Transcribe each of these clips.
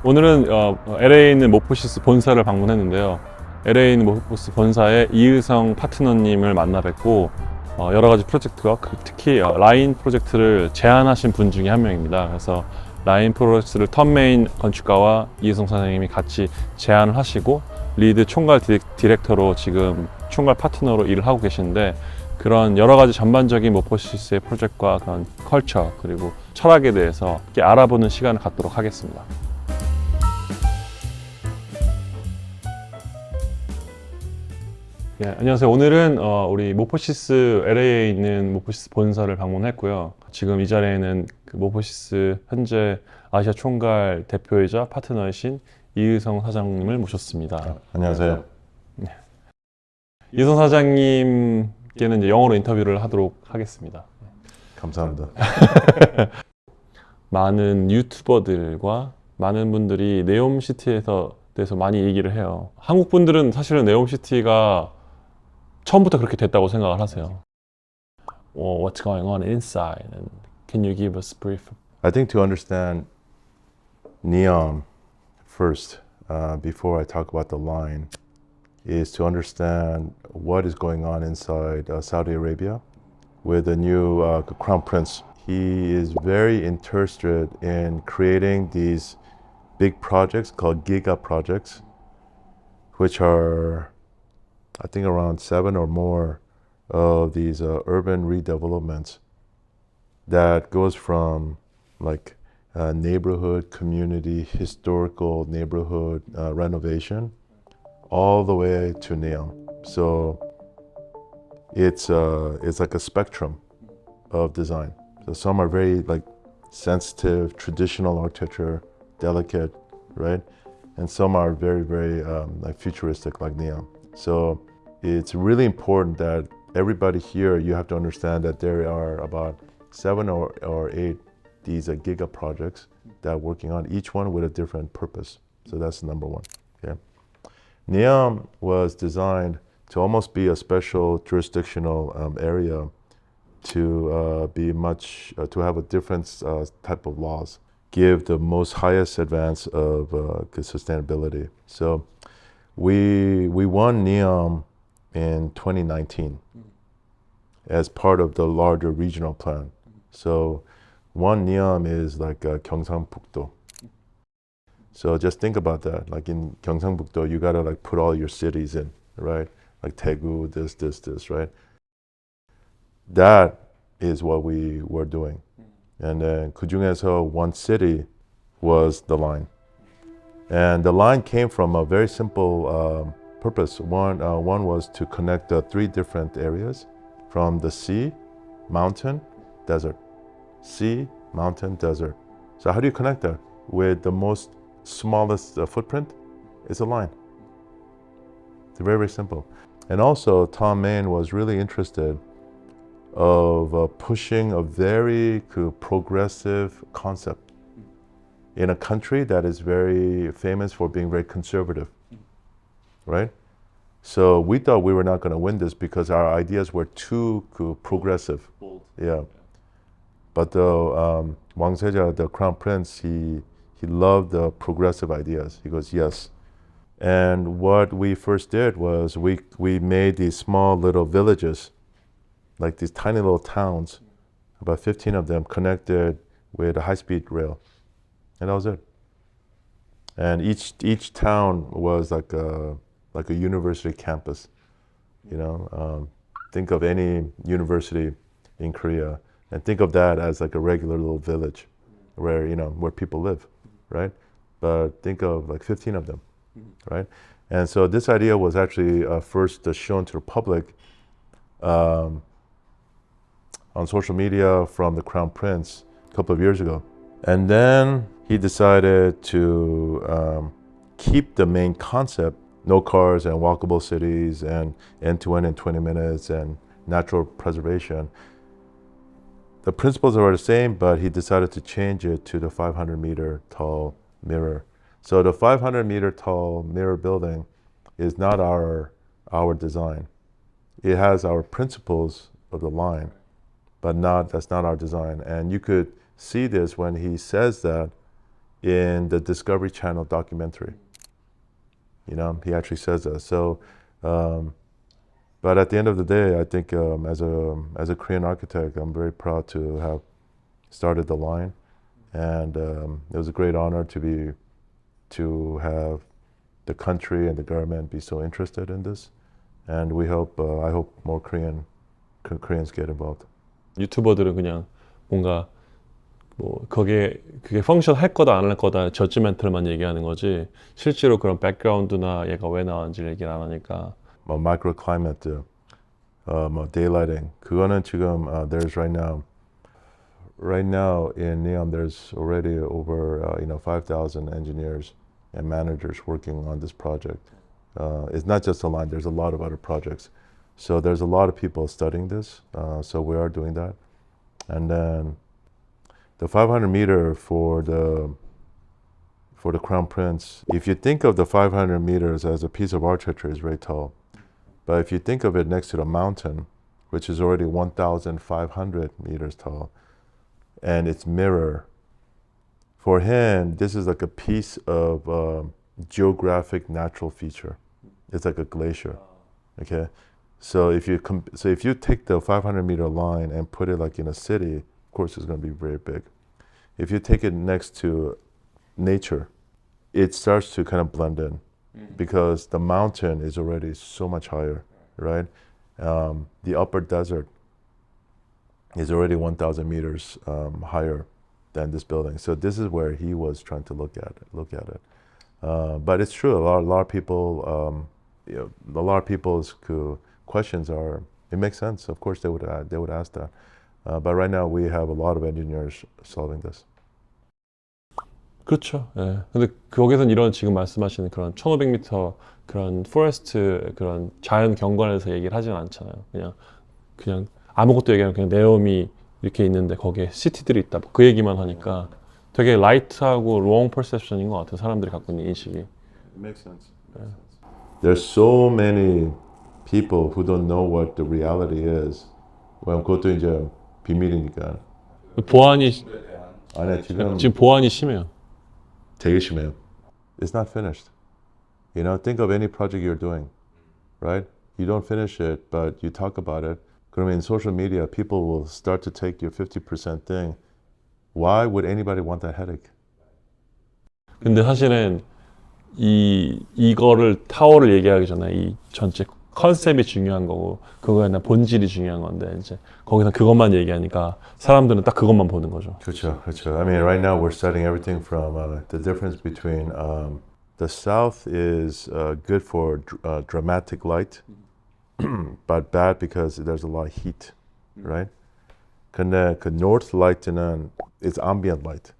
오늘은 LA에 있는 모포시스 본사를 방문했는데요. LA에 있는 모포시스 본사의 이의성 파트너님을 만나 뵙고 여러 가지 프로젝트와 특히 라인 프로젝트를 제안하신 분 중에 한 명입니다. 그래서 라인 프로젝트를 턴메인 건축가와 이의성 사장님이 같이 제안을 하시고 리드 총괄 디렉터로 지금 총괄 파트너로 일을 하고 계시는데, 그런 여러 가지 전반적인 모포시스의 프로젝트과 그런 컬처 그리고 철학에 대해서 이렇게 알아보는 시간을 갖도록 하겠습니다. 예, 안녕하세요. 오늘은 우리 모포시스 LA에 있는 모포시스 본사를 방문했고요. 지금 이 자리에는 그 모포시스 현재 아시아 총괄 대표이자 파트너이신 이의성 사장님을 모셨습니다. 안녕하세요. 네. 이의성 사장님께는 이제 영어로 인터뷰를 하도록 하겠습니다. 감사합니다. 많은 유튜버들과 많은 분들이 네옴시티에서 대해서 많이 얘기를 해요. 한국 분들은 사실은 네옴시티가 처음부터 그렇게 됐다고 생각을 하세요. What's going on inside? And can you give us a brief? I think to understand Neom first, before I talk about the line, is to understand what is going on inside Saudi Arabia with the new Crown Prince. He is very interested in creating these big projects called giga projects, which are, I think, around 7 or more of these urban redevelopments that goes from like neighborhood, community, historical neighborhood renovation all the way to Neom. So it's like a spectrum of design. So some are very like sensitive, traditional architecture, delicate, right? And some are very, very like futuristic, like Neom. So it's really important that everybody here, you have to understand that there are about 7 or 8 these giga projects that are working on, each one with a different purpose. So that's number one. Okay. Neom was designed to almost be a special jurisdictional area to be much to have a different type of laws, give the most highest advance of sustainability. So we won Neom in 2019 as part of the larger regional plan. So one Neom is like Gyeongsangbuk-do. So just think about that. Like in Gyeongsangbuk-do, you gotta like put all your cities in, right? Like Daegu, this, right? That is what we were doing. And then 그중에서 one city was the line. And the line came from a very simple purpose. One was to connect 3 different areas from the sea, mountain, desert. Sea, mountain, desert. So how do you connect that? With the most smallest footprint is a line. It's very, very simple. And also Tom Main was really interested of pushing a very progressive concept in a country that is very famous for being very conservative, right? So we thought we were not going to win this because our ideas were too progressive. Bold. Yeah. But though Wang Seja, the Crown Prince, he loved the progressive ideas. He goes, yes. And what we first did was we made these small little villages, like these tiny little towns, about 15 of them connected with a high-speed rail. And that was it. And each town was like a university campus. You know, think of any university in Korea and think of that as like a regular little village where people live, right? But think of like 15 of them, right? And so this idea was actually first shown to the public on social media from the Crown Prince a couple of years ago. And then he decided to keep the main concept, no cars and walkable cities and end-to-end in 20 minutes and natural preservation. The principles are the same, but he decided to change it to the 500-meter tall mirror. So the 500-meter tall mirror building is not our design. It has our principles of the line, but that's not our design. And you could see this when he says that in the Discovery Channel documentary. You know, he actually says that. So, but at the end of the day, I think as a Korean architect, I'm very proud to have started the line, and it was a great honor to have the country and the government be so interested in this, and I hope more Koreans get involved. 유튜버들은 그냥 뭔가 뭐 그게 펑션 할 거다 안 할 거다 저지멘트를만 얘기하는 거지 실제로 그런 백그라운드나 얘가 왜 나왔는지를 얘기를 안 하니까. 뭐 마이크로클라이매트, 뭐 데일라이팅 그거는 지금 there's right now in NEOM there's already over 5,000 engineers and managers working on this project. It's not just a line, there's a lot of other projects. So there's a lot of people studying this, so we are doing that. And then the 500 meter for the Crown Prince, if you think of the 500 meters as a piece of architecture, it's very tall. But if you think of it next to the mountain, which is already 1,500 meters tall, and its mirror, for him, this is like a piece of geographic natural feature. It's like a glacier, okay? So if you take the 500 meter line and put it like in a city, of course it's going to be very big. If you take it next to nature, it starts to kind of blend in because the mountain is already so much higher, right? The upper desert is already 1,000 meters higher than this building. So this is where he was trying to look at it. But it's true. A lot of people, a lot of people's questions are. It makes sense. Of course, they would ask that. But right now, we have a lot of engineers solving this. 그렇죠. 예. 근데 거기서는 이런 지금 말씀하시는 그런 1,500m 그런 포레스트 그런 자연 경관에서 얘기를 하진 않잖아요. 그냥 아무것도 얘기하면 그냥 네옴이 이렇게 있는데 거기에 시티들이 있다. 그 얘기만 하니까 되게 라이트하고 롱 퍼셉션인 것 같아요. 사람들이 갖고 있는 인식이. It makes sense. There's so many people who don't know what the reality is. well, 그것도 이제 비밀이니까. 보안이 아니 지금 보안이 심해요. 되게 심해요. It's not finished. You know, think of any project you're doing, right? You don't finish it, but you talk about it. 그러면 in social media, people will start to take your 50% thing. Why would anybody want that headache? 근데 사실은 이거를 타워를 얘기하기 전에 이 전체 컨셉이 중요한 거고 그거에 대한 본질이 중요한 건데 이제 거기서 그것만 얘기하니까 사람들은 딱 그것만 보는 거죠. 그렇죠. I mean, right now we're studying everything from the difference between the south is good for dramatic light, but bad because there's a lot of heat, right? 근데 그 north light는 it's ambient light.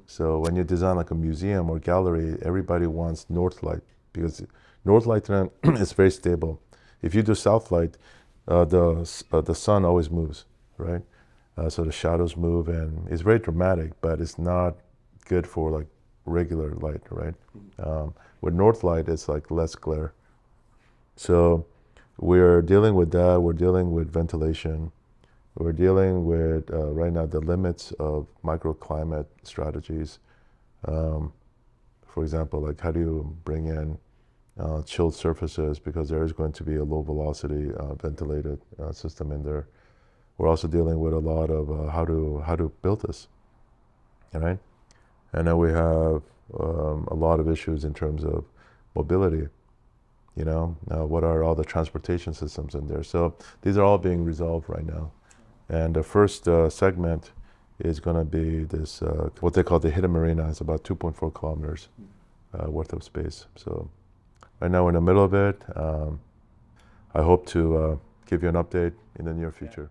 So when you design like a museum or gallery, everybody wants north light because north light is very stable. If you do south light, the sun always moves, right? So the shadows move and it's very dramatic, but it's not good for like regular light, right? With north light, it's like less glare. So we're dealing with that. We're dealing with ventilation. We're dealing with right now the limits of microclimate strategies. For example, like how do you bring in chilled surfaces because there is going to be a low velocity ventilated system in there. We're also dealing with a lot of how to build this, right? And then we have a lot of issues in terms of mobility. You know, what are all the transportation systems in there? So these are all being resolved right now. And the first segment is going to be this, what they call the hidden marina. It's about 2.4 kilometers worth of space. So right now we're in the middle of it. I hope to give you an update in the near future.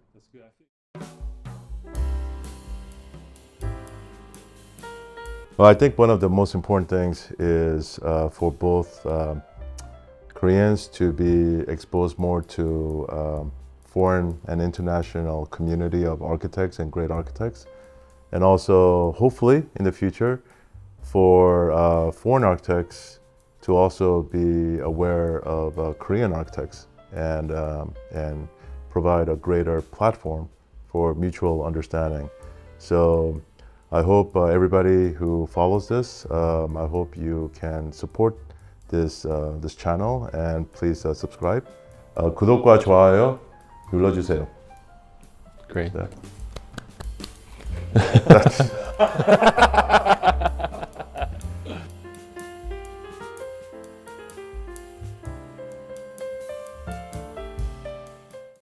Well, I think one of the most important things is for both Koreans to be exposed more to foreign and international community of architects and great architects. And also, hopefully, in the future, for foreign architects to also be aware of Korean architects and provide a greater platform for mutual understanding. So I hope everybody who follows this, I hope you can support this channel and please subscribe. 구독과 좋아요 눌러주세요. Great. 네.